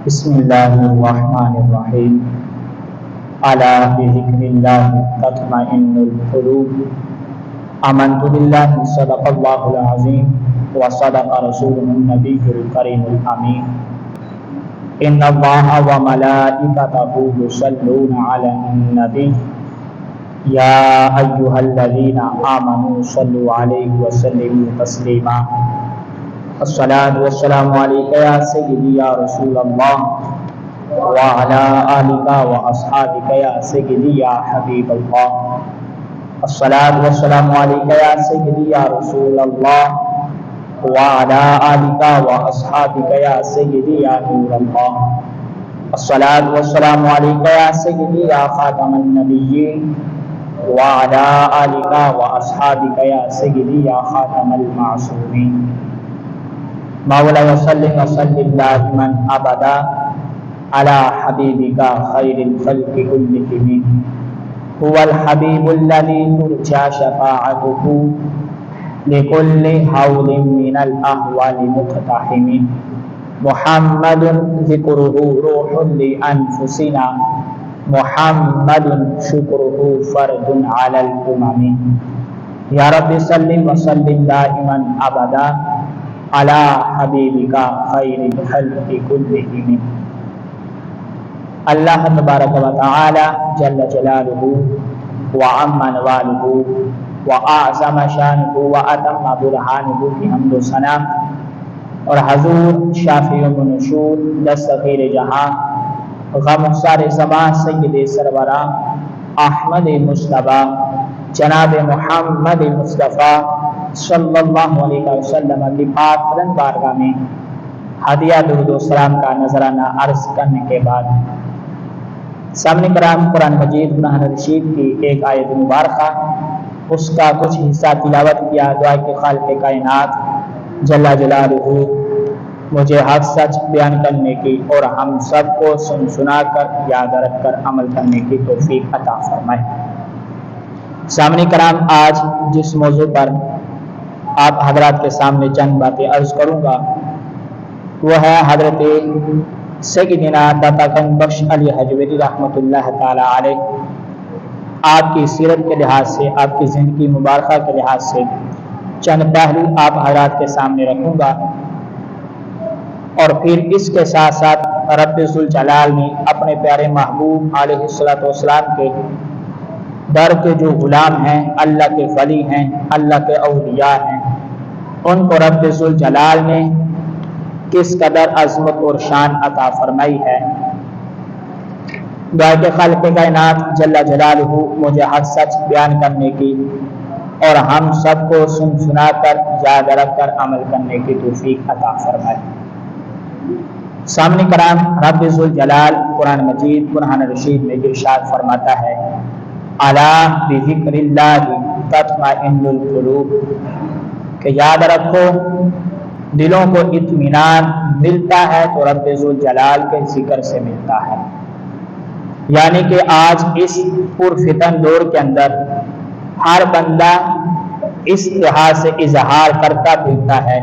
بسم اللہ الرحمن الرحیم الا بذکر اللہ تطمئن القلوب آمنت باللہ صدق اللہ العظیم وصدق رسولہ النبی الکریم الامین ان اللہ وملائکتہ یصلون علی النبی یا ایہا الذین آمنوا صلوا علیہ وسلموا تسلیما الصلاۃ والسلام علیک یا سیدی یا رسول اللہ وعلی آلک واصحابک یا سیدی یا حبیب اللہ الصلاۃ والسلام علیک یا سیدی یا رسول اللہ وعلی آلک واصحابک یا سیدی یا نور اللہ الصلاۃ والسلام علیک یا سیدی یا خاتم النبیین وعلی آلک واصحابک یا سیدی یا خاتم المعصومین مولاي وسلم وسلم دائما ابدا على حبيبك خير الخلق كلهم هو الحبيب الذي ترجى شفاعته لكل حول من الاهوال مقتحم محمد ذكره روح لانفسنا محمد شكره فرد على الامم يا رب سلم وسلم دائما ابدا علی حبیبک خیر الخلق کلہم۔ اللہ تبارک و تعالی جل جلالہ وعم نوالہ واعظم شانہ واتم برہانہ کی حمد و ثنا اور حضور شافی النشور دستگیر جہاں غمگسار زمان سید سروراں احمد مصطفیٰ جناب محمد مصطفیٰ صلی اللہ علیہ وسلم کی پاک بلند بارگاہ میں ہدیہ درود و سلام کا نذرانہ عرض کرنے کے بعد سامنے کرام قرآن مجید قرآن رشید کی ایک آیت مبارکہ اس کا کچھ حصہ تلاوت کیا۔ دعا کہ خالق کائنات جل جلالہ مجھے حق سچ بیان کرنے کی اور ہم سب کو سنا کر یاد رکھ کر عمل کرنے کی توفیق عطا فرمائے۔ سامنے کرام آج جس موضوع پر آپ حضرات کے سامنے چند باتیں عرض کروں گا وہ ہے حضرت سیدنا داتا گنج بخش علی حجویری رحمۃ اللہ تعالی علیہ۔ آپ کی سیرت کے لحاظ سے، آپ کی زندگی مبارکہ کے لحاظ سے چند پہلو آپ حضرات کے سامنے رکھوں گا، اور پھر اس کے ساتھ ساتھ رب ذوالجلال نے اپنے پیارے محبوب علیہ الصلوۃ والسلام کے در کے جو غلام ہیں، اللہ کے ولی ہیں، اللہ کے اولیاء ہیں، ان کو رب ذوالجلال نے کس قدر عظمت اور شان عطا فرمائی ہے۔ دعا کہ خالق کائنات جل جلالہ مجھے حق سچ بیان کرنے کی اور ہم سب کو سنا کر یاد رکھ کر عمل کرنے کی توفیق عطا فرمائے۔ سامنے کرام رب ذوالجلال قرآن مجید قرآن رشید میں ارشاد فرماتا ہے الا بذکر اللہ تطمئن القلوب، کہ یاد رکھو دلوں کو اطمینان ملتا ہے تو رب ذوالجلال کے ذکر سے ملتا ہے۔ یعنی کہ آج اس پرفتن دور کے اندر ہر بندہ اس لحاظ سے اظہار کرتا پھرتا ہے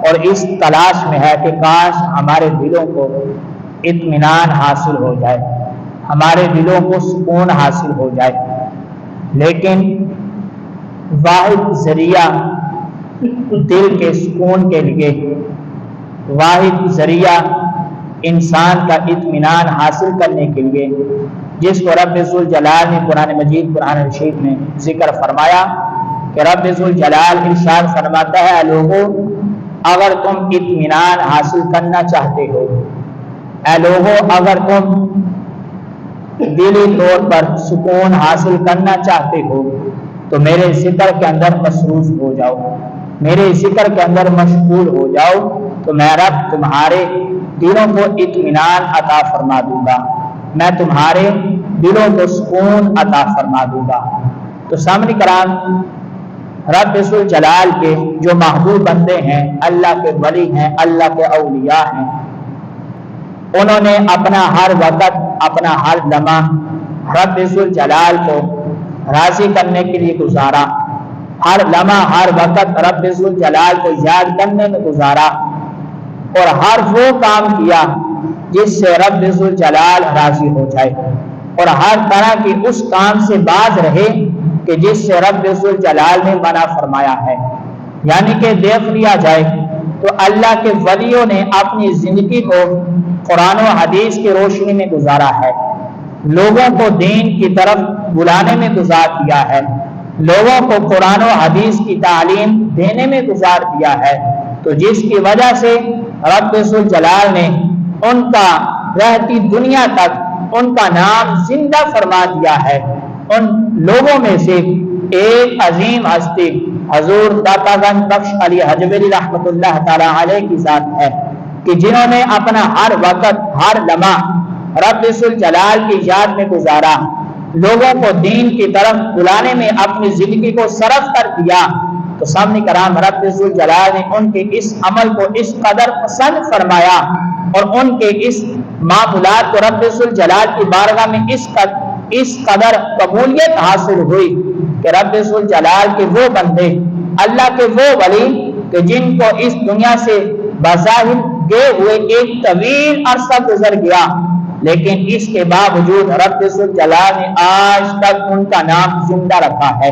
اور اس تلاش میں ہے کہ کاش ہمارے دلوں کو اطمینان حاصل ہو جائے، ہمارے دلوں کو سکون حاصل ہو جائے، لیکن واحد ذریعہ دل کے سکون کے لیے، واحد ذریعہ انسان کا اطمینان حاصل کرنے کے لیے جس کو رب ذوالجلال نے قرآن مجید قرآن رشید میں ذکر فرمایا کہ رب ذوالجلال ارشاد فرماتا ہے لوگوں اگر تم اطمینان حاصل کرنا چاہتے ہو، اے لوگوں اگر تم دلی طور پر سکون حاصل کرنا چاہتے ہو تو میرے ذکر کے اندر مصروف ہو جاؤ، میرے ذکر کے اندر مشغول ہو جاؤ تو میں رب تمہارے دلوں کو اطمینان عطا فرما دوں گا، میں تمہارے دلوں کو سکون عطا فرما دوں گا۔ تو سامنے کرام رب ذوالجلال کے جو محبوب بندے ہیں، اللہ کے ولی ہیں، اللہ کے اولیاء ہیں، انہوں نے اپنا ہر وقت اپنا ہر لمحہ رب ذوالجلال کو راضی کرنے کے لیے گزارا، ہر لمحہ ہر وقت رب ذوالجلال کو یاد کرنے میں گزارا، اور ہر وہ کام کیا جس سے رب ذوالجلال راضی ہو جائے، اور ہر طرح کی اس کام سے باز رہے کہ جس سے رب ذوالجلال نے منع فرمایا ہے۔ یعنی کہ دیکھ لیا جائے تو اللہ کے ولیوں نے اپنی زندگی کو قرآن و حدیث کی روشنی میں گزارا ہے، لوگوں کو دین کی طرف بلانے میں گزار دیا ہے، لوگوں کو قرآن و حدیث کی تعلیم دینے میں گزار دیا ہے، تو جس کی وجہ سے رب ذوالجلال نے ان کا رہتی دنیا تک ان کا نام زندہ فرما دیا ہے۔ ان لوگوں میں سے ایک عظیم ہستی حضور داتا گنج بخش علی حجویری رحمۃ اللہ تعالی علیہ کی ذات ہے کہ جنہوں نے اپنا ہر وقت ہر لمحہ رب ذوالجلال کی یاد میں گزارا، لوگوں کو دین کی طرف بلانے میں اپنی زندگی کو صرف کر دیا، تو سامنے کرام رب ذوالجلال نے ان کے اس عمل کو اس قدر پسند فرمایا اور ان کے اس معمولات کو رب ذوالجلال کی بارگاہ میں اس قدر قبولیت حاصل ہوئی کہ رب ذوالجلال کے وہ بندے، اللہ کے وہ ولی کہ جن کو اس دنیا سے بظاہر گئے ہوئے ایک طویل عرصہ گزر گیا، لیکن اس کے باوجود رب ذوالجلال نے آج تک ان کا نام زندہ رکھا ہے،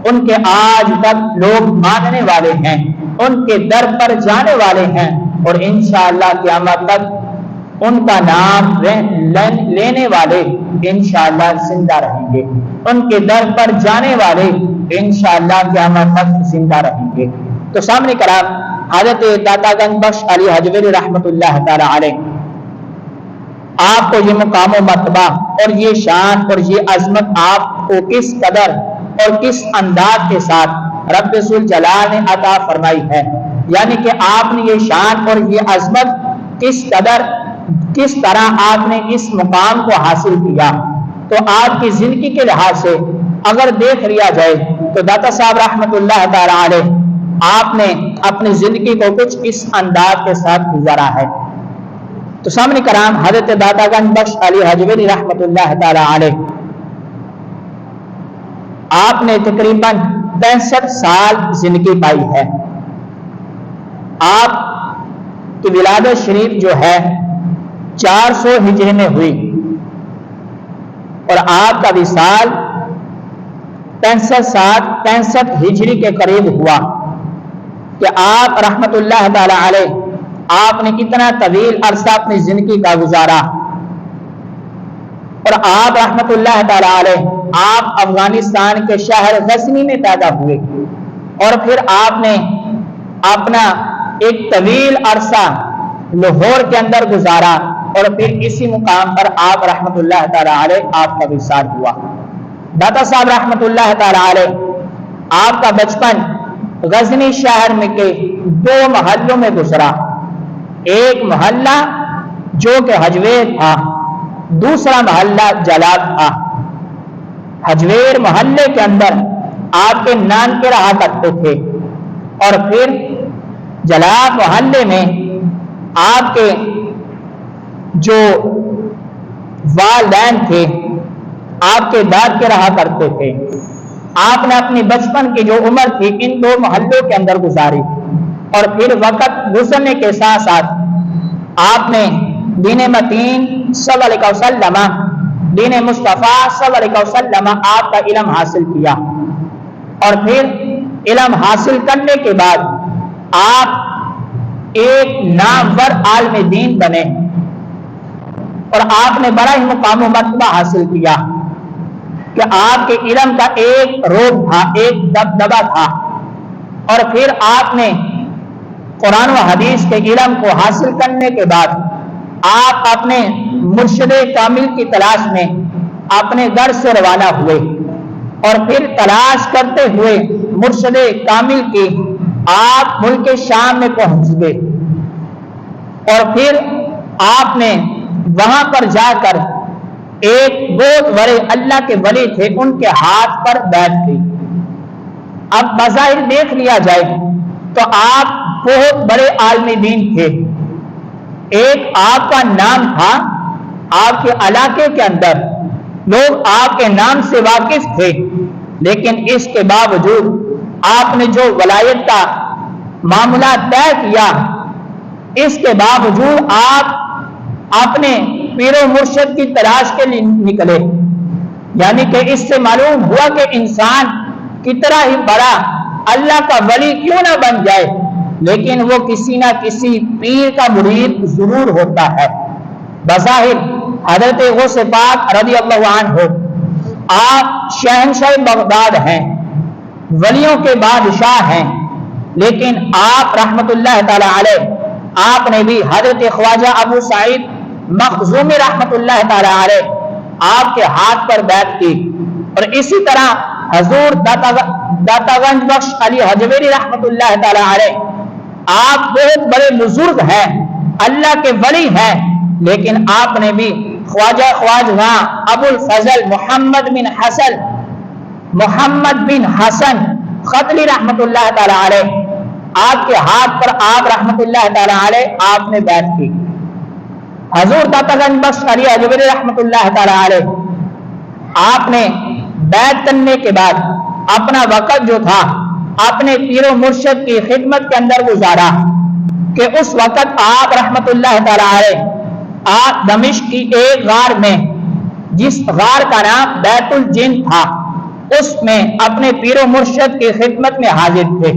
ان کے آج تک لوگ ماننے والے ہیں، ان کے در پر جانے والے ہیں، اور انشاءاللہ قیامت تک ان کا نام لینے والے انشاءاللہ زندہ رہیں گے، ان کے در پر جانے والے انشاءاللہ قیامت تک زندہ رہیں گے۔ تو سامنے کرام حضرت داتا گنج بخش علی حجویری رحمۃ اللہ تعالی علیہ، آپ کو یہ مقام و مرتبہ اور یہ شان اور یہ عظمت آپ کو کس قدر اور کس انداز کے ساتھ رب ذوالجلال نے عطا فرمائی ہے، یعنی کہ آپ نے یہ شان اور یہ عظمت کس طرح آپ نے اس مقام کو حاصل کیا، تو آپ کی زندگی کے لحاظ سے اگر دیکھ لیا جائے تو داتا صاحب رحمۃ اللہ تعالی علیہ آپ نے اپنی زندگی کو کچھ اس انداز کے ساتھ گزارا ہے۔ تو سامنے کرام حضرت داتا گنج بخش علی حجویری رحمۃ اللہ تعالی علیہ، آپ نے تقریباً 65 سال زندگی پائی ہے۔ آپ کی ولادت شریف جو ہے 400 ہجری میں ہوئی اور آپ کا وصال 65 ہجری کے قریب ہوا کہ آپ رحمت اللہ تعالی علیہ آپ نے اتنا طویل عرصہ اپنی زندگی کا گزارا، اور آپ رحمت اللہ تعالی علیہ آپ افغانستان کے شہر غزنی میں پیدا ہوئے، اور پھر آپ نے اپنا ایک طویل عرصہ لاہور کے اندر گزارا، اور پھر اسی مقام پر آپ رحمت اللہ تعالی علیہ آپ کا وصال ہوا۔ داتا صاحب رحمت اللہ تعالی علیہ آپ کا بچپن غزنی شہر میں کے 2 محلوں میں گزرا، ایک محلہ جو کہ حجویر تھا، دوسرا محلہ جلاب تھا۔ حجویر محلے کے اندر آپ کے نانکے رہا کرتے تھے، اور پھر جلاب محلے میں آپ کے جو والدین تھے آپ کے داد کے رہا کرتے تھے۔ آپ نے اپنی بچپن کی جو عمر تھی ان 2 محلوں کے اندر گزاری، اور پھر وقت گزرنے کے ساتھ ساتھ آپ نے دین متین صلی اللہ علیہ وسلم، دین مصطفیٰ صلی اللہ علیہ وسلم آپ کا علم حاصل کیا، اور پھر علم حاصل کرنے کے بعد آپ ایک نامور عالم دین بنے، اور آپ نے بڑا ہی مقام و مرتبہ حاصل کیا کہ آپ کے علم کا ایک روب تھا، ایک دبدبہ تھا، اور پھر آپ نے قرآن و حدیث کے علم کو حاصل کرنے کے بعد آپ اپنے مرشد کامل کی تلاش میں اپنے گھر سے روانہ ہوئے، اور پھر تلاش کرتے ہوئے مرشد کامل کی آپ ملک شام میں پہنچ گئے، اور پھر آپ نے وہاں پر جا کر ایک بہت بڑے اللہ کے ولی تھے ان کے ہاتھ پر بیعت کی۔ اب بظاہر دیکھ لیا جائے تو آپ بہت بڑے عالم دین تھے، ایک آپ کا نام تھا، آپ کے علاقے کے اندر لوگ آپ کے نام سے واقف تھے، لیکن اس کے باوجود آپ نے جو ولایت کا معاملہ طے کیا، اس کے باوجود آپ اپنے پیر و مرشد کی تلاش کے لیے نکلے، یعنی کہ اس سے معلوم ہوا کہ انسان کتنا ہی بڑا اللہ کا ولی کیوں نہ بن جائے، لیکن وہ کسی نہ کسی پیر کا مرید ضرور ہوتا ہے۔ بظاہر حضرت غوث پاک رضی اللہ عنہ آپ شہنشاہ بغداد ہیں، ولیوں کے بادشاہ ہیں، لیکن آپ رحمت اللہ تعالی علیہ آپ نے بھی حضرت خواجہ ابو سعید مخزومی رحمت اللہ تعالی علیہ آپ کے ہاتھ پر بیعت کی، اور اسی طرح حضور داتا گنج بخش علی حجویری رحمت اللہ تعالی علیہ آپ بہت بڑے بزرگ ہیں، اللہ کے ولی ہیں، لیکن آپ نے بھی خواجہ ابو الفضل محمد بن حسن خطلی رحمت اللہ تعالی علیہ آپ کے ہاتھ پر آپ رحمت اللہ تعالی علیہ آپ نے بیعت کی۔ حضور داتا گنج بخش علی حجویری رحمت اللہ تعالی علیہ آپ نے بیعت کرنے کے بعد اپنا وقت جو تھا اپنے پیر و مرشد کی خدمت کے اندر گزارا، کہ اس وقت آپ رحمت اللہ تعالی علیہ آپ دمشق کی ایک غار میں، جس غار کا نام بیت الجن تھا، اس میں اپنے پیر و مرشد کی خدمت میں حاضر تھے۔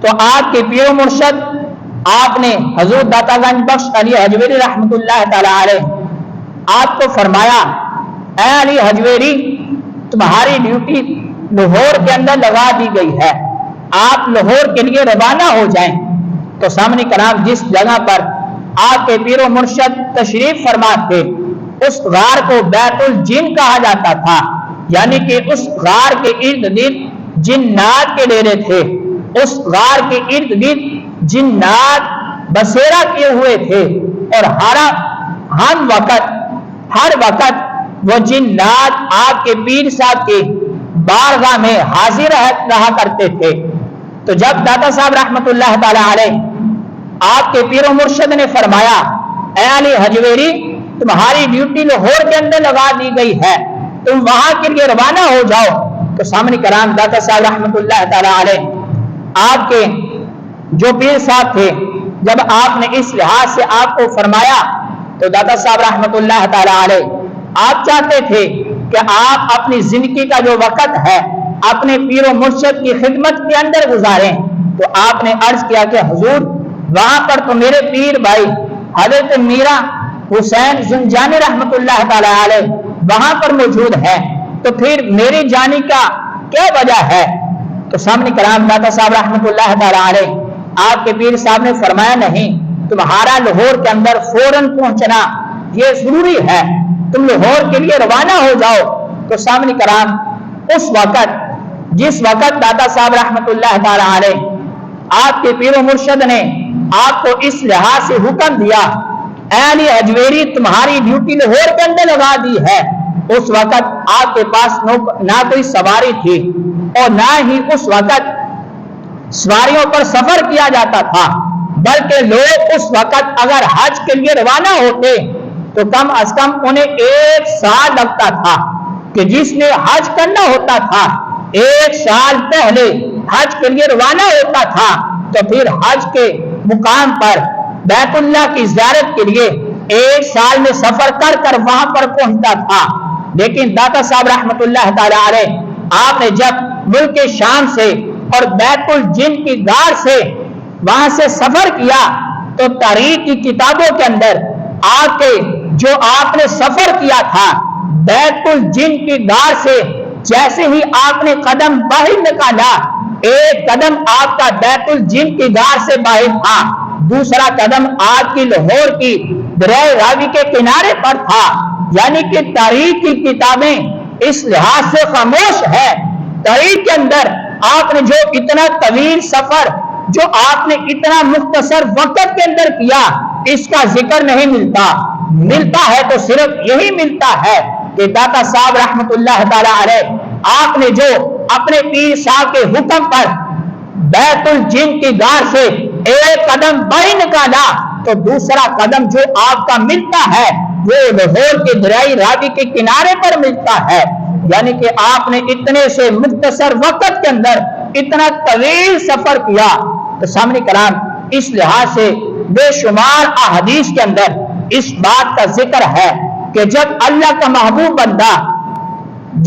تو آپ کے پیر و مرشد آپ نے حضور داتا گنج بخش علی حجویری رحمت اللہ تعالی علیہ آپ کو فرمایا، اے علی حجویری، تمہاری ڈیوٹی لاہور کے اندر لگا دی گئی ہے، آپ لاہور کے لیے روانہ ہو جائیں۔ تو سامنے کرام جس جگہ پر آپ کے پیر و مرشد تشریف فرما تھے، اس غار کو بیت الجن کہا جاتا تھا، یعنی کہ اس غار کے ارد گرد جنات کے ڈیرے تھے، اس غار کے ارد گرد جنات بسیرا کیے ہوئے تھے، اور ہر وقت وہ جنات آپ کے پیر صاحب کے بارگاہ میں حاضر رہا کرتے تھے۔ تو جب داتا صاحب رحمت اللہ تعالی علیہ آپ کے پیر و مرشد نے فرمایا، اے علی حجویری، تمہاری ڈیوٹی لاہور کے اندر لگا دی گئی ہے، تم وہاں کے لیے روانہ ہو جاؤ، تو سامنے کرام داتا صاحب رحمت اللہ تعالی علیہ آپ کے جو پیر صاحب تھے، جب آپ نے اس لحاظ سے آپ کو فرمایا، تو داتا صاحب رحمت اللہ تعالی علیہ آپ چاہتے تھے کہ آپ اپنی زندگی کا جو وقت ہے اپنے پیر و مرشد کی خدمت کے اندر گزاریں۔ تو آپ نے عرض کیا کہ حضور، وہاں پر تو میرے پیر بھائی حضرت میرا حسین زنجانی رحمت اللہ تعالی علیہ وہاں پر موجود ہے، تو پھر میری جانے کا کیا وجہ ہے؟ تو سامنے کرام داتا صاحب رحمت اللہ تعالی علیہ آپ کے پیر صاحب نے فرمایا، نہیں، تمہارا لاہور کے اندر فوراً پہنچنا یہ ضروری ہے، تم لاہور کے لیے روانہ ہو جاؤ۔ تو سامنے کرام اس وقت جس وقت داتا صاحب رحمت اللہ تعالی علیہ آپ کے پیر و مرشد نے آپ کو اس لحاظ سے حکم دیا، اے علی حجویری، تمہاری ڈیوٹی لاہور کے اندر لگا دی ہے، اس وقت آپ کے پاس نہ کوئی سواری تھی، اور نہ ہی اس وقت سواریوں پر سفر کیا جاتا تھا، بلکہ لوگ اس وقت اگر حج کے لیے روانہ ہوتے تو کم از کم انہیں 1 سال لگتا تھا، کہ جس نے حج کرنا ہوتا تھا 1 سال پہلے حج کے لیے روانہ ہوتا تھا، تو پھر حج کے مقام پر بیت اللہ کی زیارت کے لیے 1 سال میں سفر کر کر وہاں پر پہنچتا تھا۔ لیکن داتا صاحب رحمت اللہ تعالی علیہ آپ نے جب ملک شام سے اور بیت الجن کی غار سے وہاں سے سفر کیا، تو تاریخ کی کتابوں کے اندر آپ کے جو آپ نے سفر کیا تھا بیت الجن کی غار سے، جیسے ہی آپ نے قدم باہر نکالا، ایک قدم آپ کا بیت الجن کی غار سے باہر تھا، دوسرا قدم آپ کی لاہور کی دریائے راوی کے کنارے پر تھا۔ یعنی کہ تاریخ کی کتابیں اس لحاظ سے خاموش ہے، تاریخ کے اندر آپ نے جو اتنا طویل سفر، جو آپ نے اتنا مختصر وقت کے اندر کیا، اس کا ذکر نہیں ملتا ہے تو صرف یہی ملتا ہے کہ داتا صاحب رحمت اللہ تعالی علیہ آپ نے جو اپنے پیر صاحب کے حکم پر بیت الجن کی غار سے ایک قدم باہر نکالا، تو دوسرا قدم جو آپ کا ملتا ہے وہ لاہور کے دریائے راوی کے کنارے پر ملتا ہے۔ یعنی کہ آپ نے اتنے سے مختصر وقت کے اندر اتنا طویل سفر کیا۔ تو سامنے کرام اس لحاظ سے بے شمار احادیث کے اندر اس بات کا ذکر ہے کہ جب اللہ کا محبوب بندہ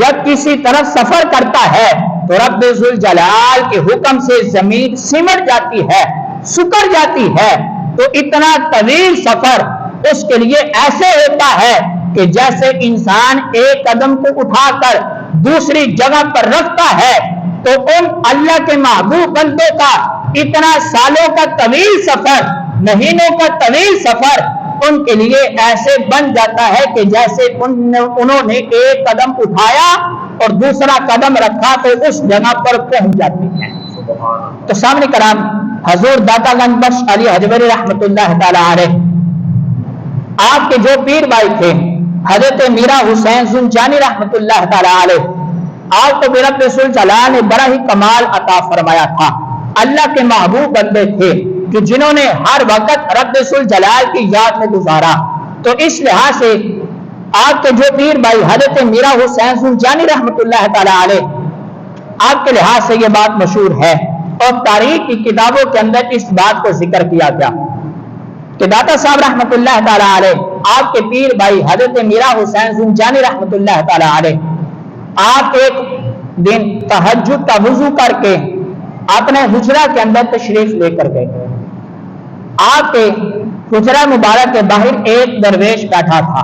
جب کسی طرف سفر کرتا ہے تو رب ذوالجلال کے حکم سے زمین سمٹ جاتی ہے، سکڑ جاتی ہے، تو اتنا طویل سفر اس کے لیے ایسے ہوتا ہے کہ جیسے انسان ایک قدم کو اٹھا کر دوسری جگہ پر رکھتا ہے، تو ان اللہ کے محبوب بندوں کا اتنا سالوں کا طویل سفر، مہینوں کا طویل سفر ان کے لیے ایسے بن جاتا ہے کہ جیسے انہوں نے ایک قدم اٹھایا اور دوسرا قدم رکھا تو اس جگہ پر پہنچ جاتی ہیں۔ تو سامنے کرام حضور داتا گنج بخش علی حجویری رحمت اللہ تعالی علیہ، آپ کے جو پیر بھائی تھے حضرت میرا حسین زنجانی رحمت اللہ تعالی علیہ، آپ کو رب ذوالجلال نے بڑا ہی کمال عطا فرمایا تھا۔ اللہ کے محبوب بندے تھے کہ جنہوں نے ہر وقت رب ذوالجلال کی یاد میں گزارا۔ تو اس لحاظ سے آپ کے جو پیر بھائی حضرت میرا حسین زنجانی رحمت اللہ تعالی علیہ، آپ کے لحاظ سے یہ بات مشہور ہے اور تاریخ کی کتابوں کے اندر اس بات کو ذکر کیا گیا کہ داتا صاحب رحمت اللہ تعالی علیہ، آپ کے پیر بھائی حضرت میرا حسین زنجانی رحمت اللہ تعالی علیہ، آپ ایک دن تہجد کا وضو کر کے اپنے حجرہ کے اندر تشریف لے کر گئے۔ آپ کے حجرہ مبارک کے باہر ایک درویش بیٹھا تھا،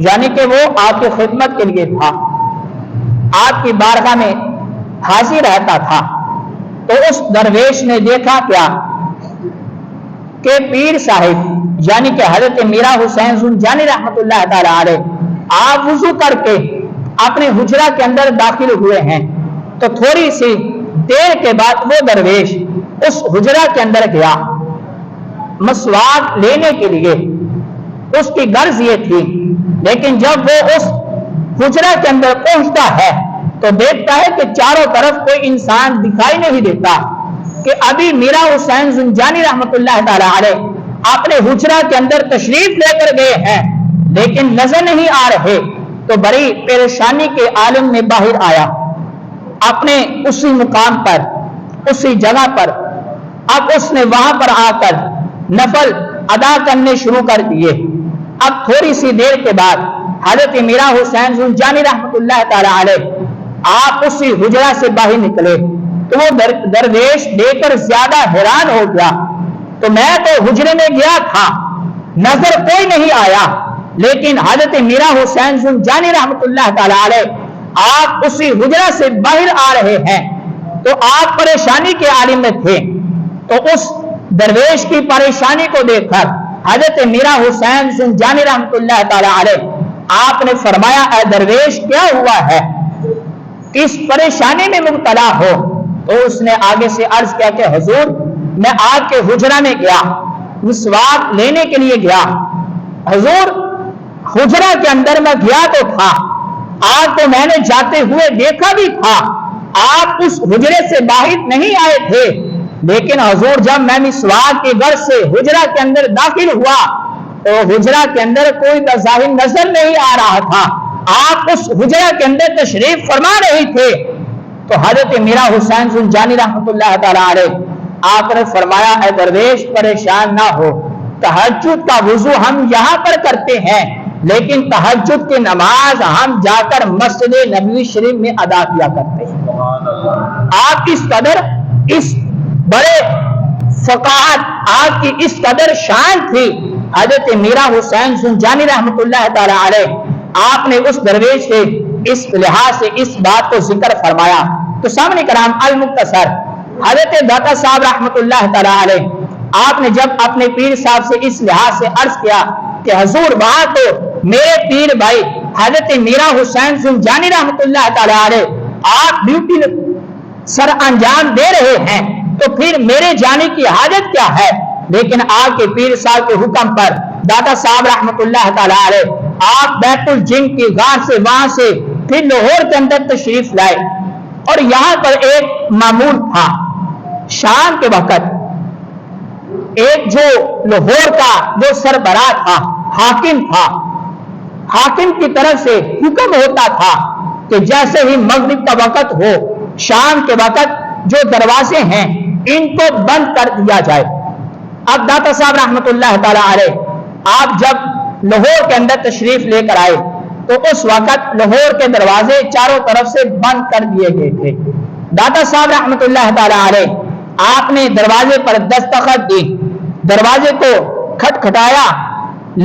یعنی کہ وہ آپ کی خدمت کے لیے تھا، آپ کی بارگاہ میں حاضر رہتا تھا۔ تو اس درویش نے دیکھا کیا کہ پیر صاحب یعنی کہ حضرت میرا حسین زنجانی رحمت اللہ تعالی علیہ، آپ وضو کر کے اپنے حجرہ کے اندر داخل ہوئے ہیں۔ تو تھوڑی سی دیر کے بعد وہ درویش اس حجرہ کے اندر گیا مسواک لینے کے لیے، اس کی غرض یہ تھی، لیکن جب وہ اس حجرہ کے اندر پہنچتا ہے تو دیکھتا ہے کہ چاروں طرف کوئی انسان دکھائی نہیں دیتا کہ ابھی میرا حسین زنجانی رحمت اللہ تعالی علیہ اپنے حجرہ کے اندر تشریف لے کر گئے ہیں لیکن نظر نہیں آ رہے۔ تو بڑی پریشانی کے عالم میں باہر آیا، اپنے اسی مقام پر اسی جگہ پر اب اس نے وہاں پر آ کر نفل ادا کرنے شروع کر دیے۔ اب تھوڑی سی دیر کے بعد حضرت میرا حسین زنجانی رحمت اللہ تعالی علیہ آپ اسی حجرہ سے باہر نکلے تو وہ درویش دیکھ کر زیادہ حیران ہو گیا۔ تو میں تو حجرے میں گیا تھا، نظر کوئی نہیں آیا، لیکن حضرت میرا حسین زنجانی رحمت اللہ تعالی علیہ آپ اسی حجرہ سے باہر آ رہے ہیں۔ تو آپ پریشانی کے عالم میں تھے، تو اس درویش کی پریشانی کو دیکھ کر حضرت میرا حسین زنجانی رحمت اللہ تعالی علیہ آپ نے فرمایا، اے درویش کیا ہوا ہے، کس پریشانی میں مبتلا ہو؟ تو اس نے آگے سے عرض کیا کہ حضور میں آپ کے حجرہ میں گیا، مسواک لینے کے لیے گیا، حضور حجرہ کے اندر میں گیا تو تھا، آپ کو میں نے جاتے ہوئے دیکھا بھی تھا، آپ اس حجرے سے باہر نہیں آئے تھے، لیکن حضور جب میں مسواک کی غرض سے حجرہ کے اندر داخل ہوا تو حجرہ کے اندر کوئی بظاہر نظر نہیں آ رہا تھا، آپ اس حجرہ کے اندر تشریف فرما رہے تھے۔ تو حضرت میرا حسین زنجانی رحمت اللہ تعالی علیہ آپ نے فرمایا، اے درویش پریشان نہ ہو، تہجد کا وضو ہم یہاں پر کرتے ہیں لیکن تہجد کی نماز ہم جا کر مسجد نبوی شریف میں ادا کیا کرتے ہیں۔ آپ اس قدر اس بڑے فقاہت، آپ کی اس قدر شان تھی حضرت میرا حسین زنجانی رحمت اللہ تعالی علیہ، آپ نے اس درویش سے اس لحاظ سے اس بات کو ذکر فرمایا۔ تو سامنے کرام المختصر حضرت داتا صاحب رحمت اللہ تعالی علیہ آپ نے جب اپنے پیر صاحب سے اس لحاظ سے عرض کیا کہ حضور وہاں تو میرے پیر بھائی حضرت میرا حسین زنجانی رحمت اللہ تعالی علیہ آپ ڈیوٹی سر انجام دے رہے ہیں، تو پھر میرے جانے کی حاجت کیا ہے؟ لیکن آپ کے پیر صاحب کے حکم پر داتا صاحب رحمت اللہ تعالی علیہ آپ بیت الجن کی غار سے وہاں سے پھر لاہور کے اندر تشریف لائے، اور یہاں پر ایک معمول تھا، شام کے وقت ایک جو لاہور کا جو سربراہ تھا، حاکم تھا، حاکم کی طرف سے حکم ہوتا تھا کہ جیسے ہی مغرب کا وقت ہو، شام کے وقت جو دروازے ہیں ان کو بند کر دیا جائے۔ اب داتا صاحب رحمت اللہ تعالی علیہ آپ جب لاہور کے اندر تشریف لے کر آئے تو اس وقت لاہور کے دروازے چاروں طرف سے بند کر دیے گئے تھے. داتا صاحب رحمت اللہ تعالی علیہ آپ نے دروازے پر دستخط دی, دروازے کو کھٹکھٹایا,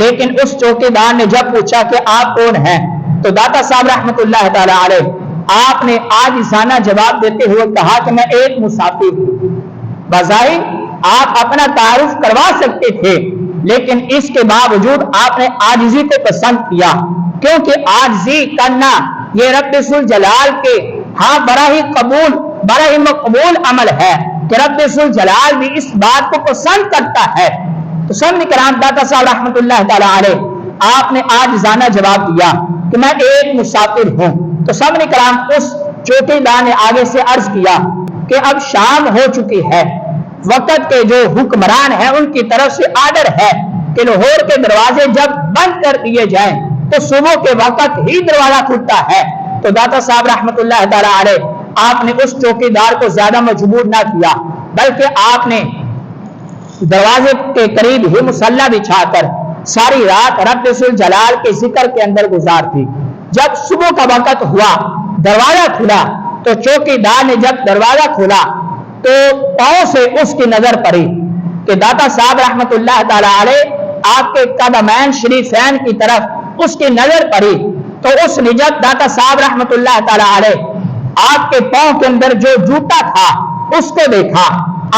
لیکن اس چوکیدار نے جب پوچھا کہ آپ کون ہیں تو داتا صاحب رحمت اللہ تعالی علیہ آپ نے عاجزانہ جواب دیتے ہوئے کہا کہ میں ایک مسافر ہوں. بظاہر آپ اپنا تعارف کروا سکتے تھے, لیکن اس کے باوجود آپ نے عاجزی کو پسند کیا, کیونکہ عاجزی کرنا یہ رب ذوالجلال کے ہاں بڑا ہی مقبول عمل ہے کہ رب ذوالجلال بھی اس بات کو پسند کرتا ہے. تو سامنے کرام داتا صاحب رحمت اللہ تعالی علیہ آپ نے عاجزانہ جواب دیا کہ میں ایک مسافر ہوں. تو سامنے کرام اس چوکیدار نے آگے سے عرض کیا کہ اب شام ہو چکی ہے, وقت کے جو حکمران ہیں ان کی طرف سے آرڈر ہے کہ لاہور کے دروازے جب بند کر دیے جائیں تو صبح کے وقت ہی دروازہ کھلتا ہے. تو داتا صاحب رحمت اللہ تعالی علیہ آپ نے اس چوکیدار کو زیادہ مجبور نہ کیا, بلکہ آپ نے دروازے کے قریب ہی مصلی بچھا کر ساری رات رب ذوالجلال کے ذکر کے اندر گزار دی. جب صبح کا وقت ہوا دروازہ کھلا تو چوکیدار نے جب دروازہ کھولا تو پاؤں سے اس کی نظر پڑی کہ داتا صاحب رحمت اللہ تعالی علیہ آپ کے قدمین شریفین کی طرف اس کی نظر پڑی. تو اس نے جب داتا صاحب رحمت اللہ تعالی علیہ آپ کے پاؤں کے اندر جو جوتا تھا اس کو دیکھا,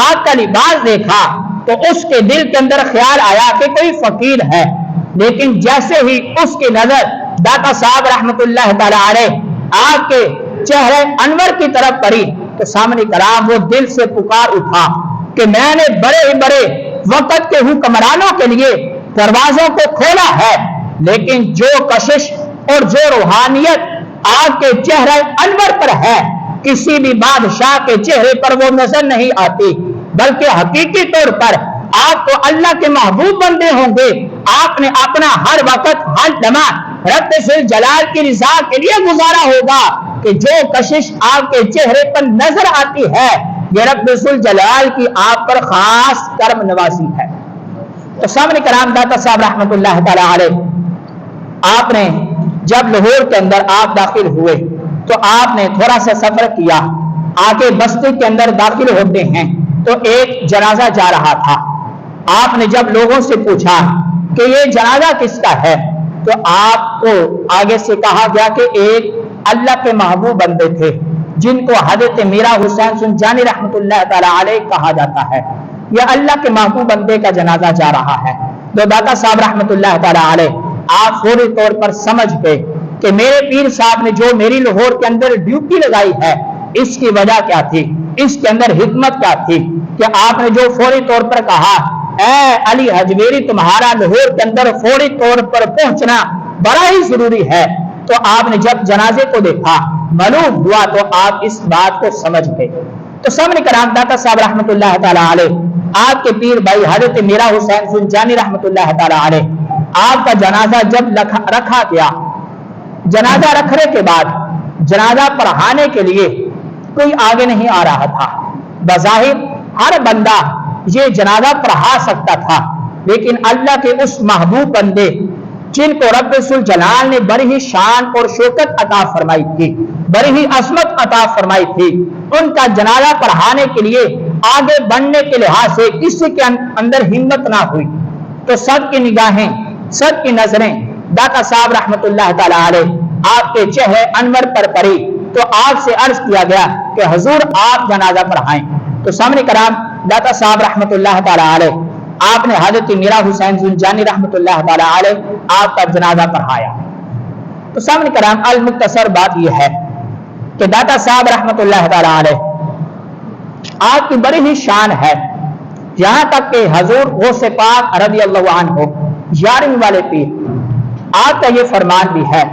آپ کا لباس دیکھا, تو اس کے دل کے اندر خیال آیا کہ کوئی فقیر ہے. لیکن جیسے ہی اس کی نظر داتا صاحب رحمت اللہ تعالی علیہ آپ کے چہرے انور کی طرف پڑی تو سامنے کرام وہ دل سے پکار اٹھا کہ میں نے بڑے ہی بڑے وقت کے حکمرانوں کے لیے دروازوں کو کھولا ہے, لیکن جو کشش اور جو روحانیت آپ کے چہرے انور پر ہے کسی بھی بادشاہ کے چہرے پر وہ نظر نہیں آتی, بلکہ حقیقی طور پر آپ کو اللہ کے محبوب بندے ہوں گے. آپ نے اپنا ہر وقت ہر لمحہ رب ذوالجلال کی رضا کے لیے گزارا ہوگا کہ جو کشش آپ کے چہرے پر نظر آتی ہے یہ رب ذوالجلال کی آپ پر خاص کرم نوازی ہے. تو سامنے کرام داتا صاحب رحمت اللہ تعالی علیہ آپ نے جب لاہور کے اندر آپ داخل ہوئے تو آپ نے تھوڑا سا سفر کیا, آگے بستی کے اندر داخل ہوتے ہیں تو ایک جنازہ جا رہا تھا. آپ نے جب لوگوں سے پوچھا کہ یہ جنازہ کس کا ہے تو آپ کو آگے سے کہا گیا کہ ایک اللہ کے محبوب بندے تھے جن کو حضرت میرا حسین سنجانی رحمت اللہ تعالی علیہ کہا جاتا ہے, یہ اللہ کے محبوب بندے کا جنازہ جا رہا ہے. تو داتا صاحب رحمت اللہ تعالی علیہ آپ فوری طور پر سمجھ گئے کہ میرے پیر صاحب نے جو میری لاہور کے اندر ڈیوٹی لگائی ہے اس کی وجہ کیا تھی, اس کے اندر حکمت کیا تھی کہ آپ نے جو فوری طور پر کہا اے علی حجویری تمہارا لاہور کے اندر فوری طور پر پہنچنا بڑا ہی ضروری ہے. تو آپ نے جب جنازے کو دیکھا معلوم ہوا تو آپ اس بات کو سمجھ گئے. تو سامنے کرام داتا صاحب رحمت اللہ تعالی علیہ آپ کے پیر بھائی حضرت میرا حسین سنجانی رحمت اللہ تعالی علیہ آپ کا جنازہ جب رکھا گیا, جنازہ رکھنے کے بعد جنازہ پڑھانے کے لیے کوئی آگے نہیں آ رہا تھا. بظاہر ہر بندہ یہ جنازہ پڑھا سکتا تھا, لیکن اللہ کے اس محبوب بندے جن کو رب ذوالجلال نے بڑی ہی شان اور شوکت عطا فرمائی تھی, بڑی ہی عظمت عطا فرمائی تھی, ان کا جنازہ پڑھانے کے لیے آگے بڑھنے کے لحاظ سے کسی کے اندر ہمت نہ ہوئی. تو سب کی نگاہیں سب کی نظریں داتا صاحب رحمت اللہ تعالی علیہ آپ کے چہرے انور پر پڑی تو آپ سے عرض کیا گیا کہ حضور آپ جنازہ پڑھائیں. تو سامنے کرام داتا صاحب رحمت اللہ تعالی علیہ آپ نے حضرت میرا حسین سنجانی رحمت اللہ تعالی علیہ آپ کا جنازہ پڑھایا. تو سامنے کرام المختصر بات یہ ہے کہ داتا صاحب رحمت اللہ تعالی علیہ آپ کی بڑی ہی شان ہے, یہاں تک کہ حضور غوث پاک رضی اللہ عنہ یارنگ والے پیر آپ کا یہ فرمان بھی ہے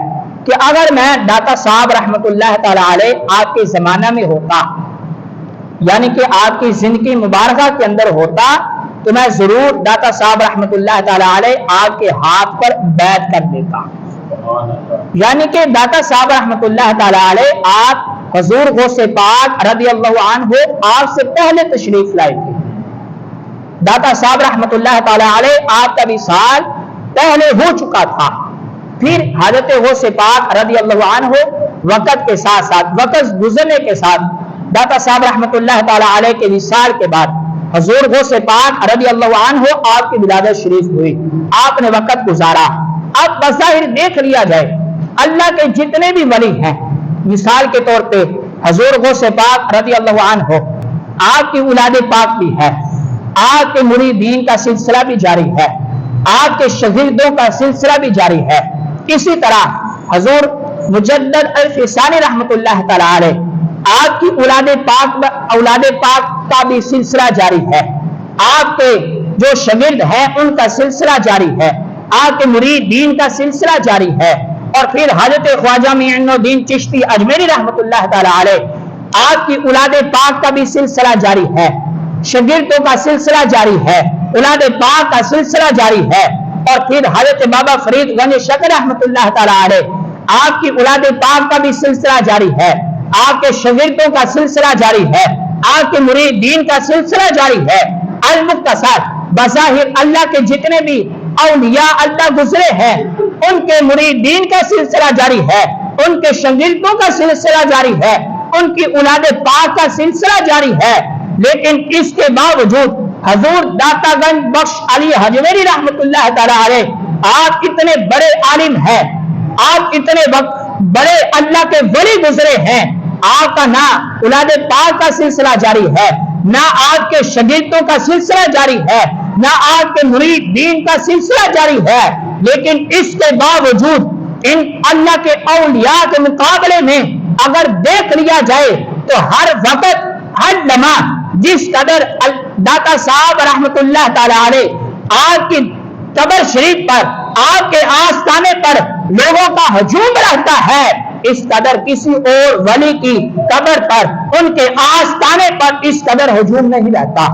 کہ اگر میں داتا صاحب رحمت اللہ تعالی علیہ آپ کے زمانہ میں ہوتا, یعنی کہ آپ کی زندگی مبارکہ کے اندر ہوتا, تو میں ضرور داتا صاحب رحمت اللہ تعالی علیہ آپ کے ہاتھ پر بیعت کر دیتا. یعنی کہ داتا صاحب رحمت اللہ تعالی علیہ آپ حضور غوث پاک رضی اللہ عنہ آپ سے پہلے تشریف لائے تھے. داتا صاحب رحمت اللہ تعالی علیہ آپ کا وصال پہلے ہو چکا تھا. پھر حضرت غوث پاک رضی اللہ عنہ وقت کے ساتھ ساتھ، وقت گزرنے کے ساتھ، داتا صاحب رحمۃ اللہ تعالی علیہ کے وصال کے بعد حضور غوث پاک رضی اللہ عنہ آپ کی ولادت شریف ہوئی، آپ نے وقت گزارا. اب بظاہر دیکھ لیا جائے اللہ کے جتنے بھی ولی ہیں، مثال کے طور پہ حضور غوث پاک رضی اللہ عنہ، آپ کی اولاد پاک بھی ہے، آپ کے مریدین کا سلسلہ بھی جاری ہے، آپ کے شاگردوں کا سلسلہ بھی جاری ہے. اسی طرح حضور مجدد الفسانی رحمۃ اللہ تعالی علیہ، آپ کی اولاد پاک کا بھی سلسلہ جاری ہے، آپ کے جو شاگرد ہیں ان کا سلسلہ جاری ہے، آپ کے مریدین کا سلسلہ جاری ہے. اور پھر حضرت خواجہ معین الدین چشتی اجمیری رحمۃ اللہ تعالی علیہ، آپ کی اولاد پاک کا بھی سلسلہ جاری ہے، شاگردوں کا سلسلہ جاری ہے، اولاد پاک کا سلسلہ جاری ہے. اور پھر حضرت بابا فرید گنج شکر رحمۃ اللہ تعالی علیہ، آپ کی اولاد پاک کا بھی سلسلہ جاری ہے، آپ کے شاگردوں کا سلسلہ جاری ہے، آپ کے مریدین کا سلسلہ جاری ہے. المختصر بظاہر اللہ کے جتنے بھی اولیاء اللہ گزرے ہیں ان کے مریدین کا سلسلہ جاری ہے، ان کے شاگردوں کا سلسلہ جاری ہے، ان کی اولاد پاک کا سلسلہ جاری ہے. لیکن اس کے باوجود حضور داتا گنج بخش علی حجویری رحمۃ اللہ تعالی علیہ، آپ اتنے بڑے عالم ہیں، آپ اتنے بڑے اللہ کے ولی گزرے ہیں، آپ کا نہ اولاد پاک کا سلسلہ جاری ہے، نہ آپ کے شاگردوں کا سلسلہ جاری ہے، نہ آپ کے مریدین کا سلسلہ جاری ہے. لیکن اس کے باوجود ان اللہ کے اولیاء کے مقابلے میں اگر دیکھ لیا جائے تو ہر وقت ہر لمحہ جس قدر داتا صاحب رحمت اللہ تعالی علیہ آپ کی قبر شریف پر، آپ کے آستانے پر لوگوں کا ہجوم رہتا ہے، اس قدر کسی اور ولی کی قبر پر، ان کے آستانے پر اس قدر ہجوم نہیں رہتا.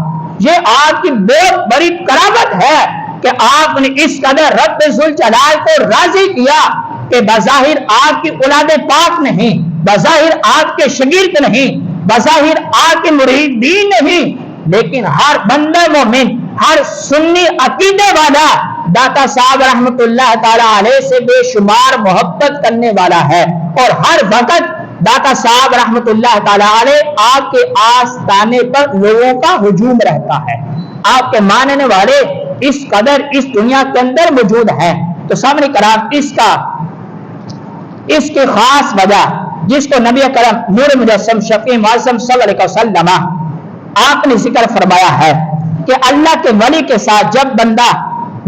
یہ آپ کی بہت بڑی کرامت ہے کہ آپ نے اس قدر رب ذوالجلال کو راضی کیا کہ بظاہر آپ کی اولاد پاک نہیں، بظاہر آپ کے شاگرد نہیں، بظاہر آپ کے مریدین نہیں، لیکن ہر بندہ مومن، ہر سنی عقیدے والا داتا صاحب رحمت اللہ تعالی علیہ سے بے شمار محبت کرنے والا ہے. اور ہر وقت داتا صاحب رحمت اللہ تعالی علیہ آپ کے آستانے پر لوگوں کا ہجوم رہتا ہے. آپ کے ماننے والے اس قدر اس دنیا کے اندر موجود ہیں. تو سامنے کرام اس کی خاص وجہ جس کو نبی کرم نور مجسم شفیع معظم صلی اللہ علیہ وسلم آپ نے ذکر فرمایا ہے کہ اللہ کے ولی کے ساتھ جب بندہ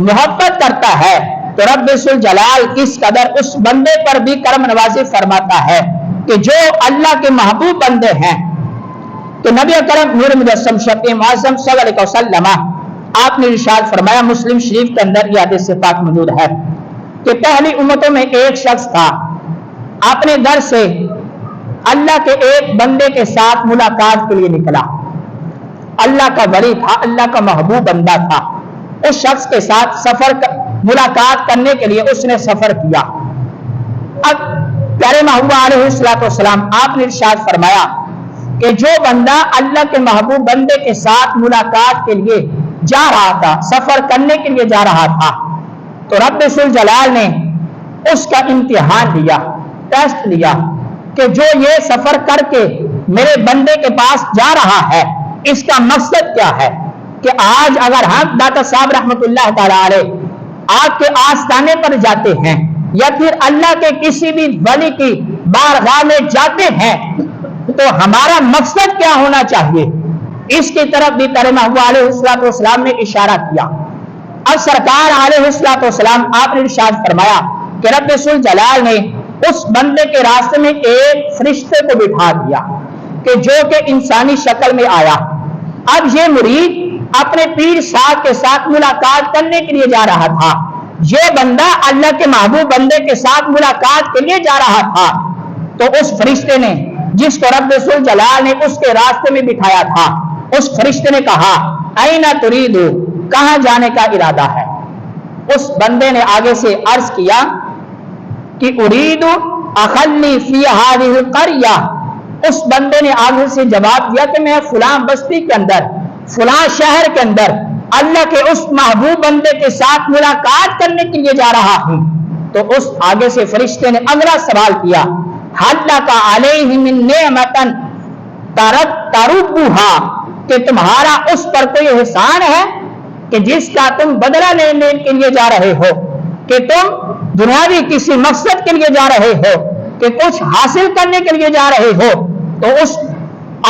محبت کرتا ہے تو رب ذوالجلال اس قدر اس بندے پر بھی کرم نوازی فرماتا ہے کہ جو اللہ کے محبوب بندے ہیں. تو نبی کرم نور مجسم شفیع معظم صلی اللہ علیہ وسلم آپ نے ارشاد فرمایا، مسلم شریف کے اندر یہ حدیث پاک موجود ہے کہ پہلی امتوں میں ایک شخص تھا، اپنے گھر سے اللہ کے ایک بندے کے ساتھ ملاقات کے لیے نکلا. اللہ کا ولی تھا، اللہ کا محبوب بندہ تھا. اس شخص کے ساتھ ملاقات کرنے کے لیے اس نے سفر کیا. اب پیارے محبوب علیہ الصلوۃ والسلام آپ نے ارشاد فرمایا کہ جو بندہ اللہ کے محبوب بندے کے ساتھ ملاقات کے لیے جا رہا تھا، سفر کرنے کے لیے جا رہا تھا، تو رب ذوالجلال نے اس کا امتحان لیا، ٹیسٹ لیا کہ جو یہ سفر کر کے میرے بندے کے پاس جا رہا ہے اس کا مقصد کیا ہے. کہ آج اگر ہم داتا صاحب رحمت اللہ تعالی علیہ آپ کے آستانے پر جاتے ہیں یا پھر اللہ کے کسی بھی ولی کی بارگاہ میں جاتے ہیں تو ہمارا مقصد کیا ہونا چاہیے، اس کی طرف بھی پیارے محبوب علیہ الصلوۃ والسلام نے اشارہ کیا. اب سرکار علیہ الصلوۃ والسلام آپ نے ارشاد فرمایا کہ رب ذوالجلال نے اس بندے کے راستے میں ایک فرشتے کو بٹھا دیا کہ جو کہ انسانی شکل میں آیا. اب یہ مرید اپنے پیر صاحب کے ساتھ ملاقات کرنے کے لیے جا رہا تھا، یہ بندہ اللہ کے محبوب بندے کے ساتھ ملاقات کے لیے جا رہا تھا. تو اس فرشتے نے جس کو رب ذوالجلال نے اس کے راستے میں بٹھایا تھا، اس فرشتے نے کہا اینا ترید، کہاں جانے کا ارادہ ہے. اس بندے نے آگے سے عرض کیا کہ ارید اخلی فی ہذہ القریہ. اس بندے نے آگے سے جواب دیا کہ میں فلاں بستی کے اندر، فلاں شہر کے اندر اللہ کے اس محبوب بندے کے ساتھ ملاقات کرنے کے لیے جا رہا ہوں، تو اس آگے سے فرشتے نے اگلا سوال کیا، حلک علیہ من نعمۃ تربھا، کہ تمہارا اس پر کوئی احسان ہے کہ جس کا تم بدلہ لینے کے لیے جا رہے ہو، کہ تم دنیاوی کسی مقصد کے لیے جا رہے ہو، کہ کچھ حاصل کرنے کے لیے جا رہے ہو؟ تو اس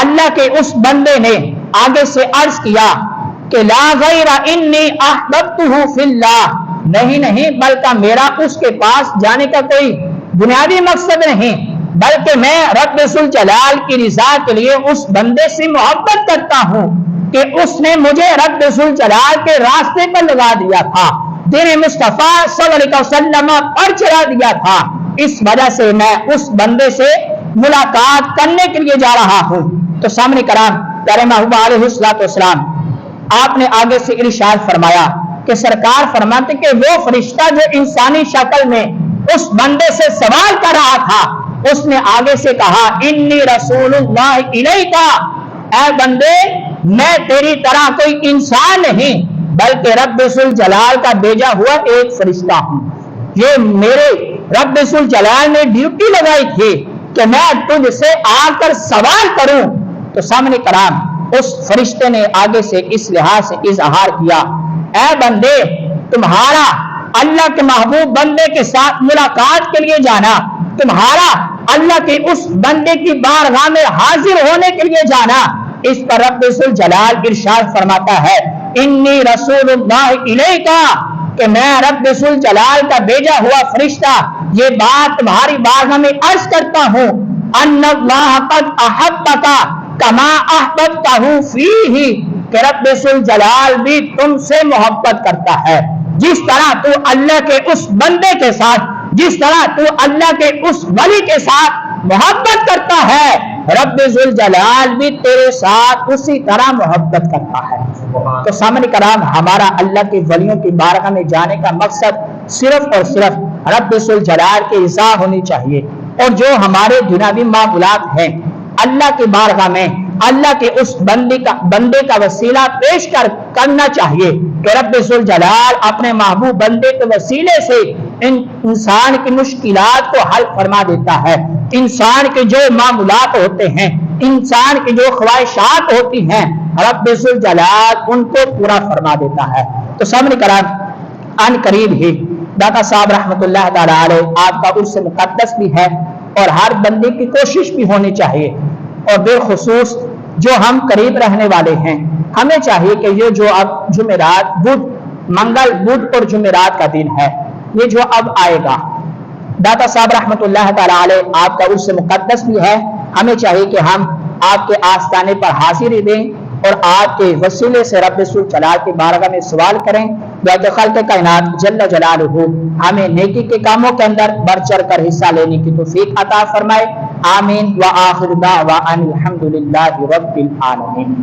اللہ کے اس بندے نے آگے سے عرض کیا کہ لا غیر انی احببتہ فی اللہ، نہیں بلکہ میرا اس کے پاس جانے کا کوئی بنیادی مقصد نہیں، بلکہ میں رب ذوالجلال کی رضا کے لیے اس بندے سے محبت کرتا ہوں کہ اس نے مجھے رب ذوالجلال کے راستے پر لگا دیا تھا، دین مصطفیٰ صلی اللہ علیہ وسلم پر چلا دیا تھا، اس وجہ سے میں اس بندے سے ملاقات کرنے کے لیے جا رہا ہوں۔ تو سامنے کرام پیارے محبوب علیہ الصلوۃ والسلام، آپ نے آگے سے ارشاد فرمایا کہ سرکار فرماتے کہ وہ فرشتہ جو انسانی شکل میں اس بندے سے سوال کر رہا تھا، اس نے آگے سے کہا انی رسول اللہ الیک، اے بندے میں تیری طرح کوئی انسان نہیں بلکہ رب ذوالجلال کا بھیجا ہوا ایک فرشتہ ہوں۔ یہ میرے رب ذوالجلال نے ڈیوٹی لگائی تھی کہ میں تجھ سے آ کر سوال کروں۔ تو سامنے کرام اس فرشتے نے آگے سے اس لحاظ سے اظہار کیا، اے بندے تمہارا اللہ کے محبوب بندے کے ساتھ ملاقات کے لیے جانا، تمہارا اللہ کے اس بندے کی بارگاہ میں حاضر ہونے کے لیے جانا، اس پر رب ذوالجلال ارشاد فرماتا ہے انی رسول اللہ الیک، کہ میں رب ذوالجلال کا بھیجا ہوا فرشتہ یہ بات تمہاری بارگاہ میں عرض کرتا ہوں ان اللہ قد احبک کما احببتہ فیہ، کہ رب ذوالجلال بھی تم سے محبت کرتا ہے جس طرح تو اللہ کے اس بندے کے ساتھ، جس طرح تو اللہ کے اس ولی کے ساتھ محبت کرتا ہے، رب ذوالجلال بھی تیرے ساتھ اسی طرح محبت کرتا ہے۔ تو سامنے کرام ہمارا اللہ کے ولیوں کی بارگاہ میں جانے کا مقصد صرف اور صرف رب ذوالجلال کی رضا ہونی چاہیے، اور جو ہمارے دنیاوی معاملات ہیں اللہ کی بارگاہ میں اللہ کے اس بندے کا وسیلہ پیش کرنا چاہیے کہ رب ذوالجلال اپنے محبوب بندے کے وسیلے سے انسان کی مشکلات کو حل فرما دیتا ہے، انسان کے جو معاملات ہوتے ہیں، انسان کی جو خواہشات ہوتی ہیں، رب ذوالجلال ان کو پورا فرما دیتا ہے۔ تو سامنے کرام ان قریب ہی داتا صاحب رحمۃ اللہ تعالی علیہ آپ کا عرس مقدس بھی ہے، اور ہر بندے کی کوشش بھی ہونی چاہیے، اور بالخصوص جو ہم قریب رہنے والے ہیں ہمیں چاہیے کہ یہ جو اب جمعرات منگل بدھ اور جمعرات کا دن ہے، یہ جو اب آئے گا، داتا صاحب رحمۃ اللہ تعالی علیہ آپ کا عرس مقدس بھی ہے، ہمیں چاہیے کہ ہم آپ کے آستانے پر حاضری دیں اور آپ کے وسیلے سے رب ذوالجلال کی بارگاہ میں سوال کریں کہ خالق کائنات جل جلالہ ہمیں نیکی کے کاموں کے اندر بڑھ چڑھ کر حصہ لینے کی توفیق عطا فرمائے۔ آمین وآخر دعوانا الحمدللہ رب العالمین۔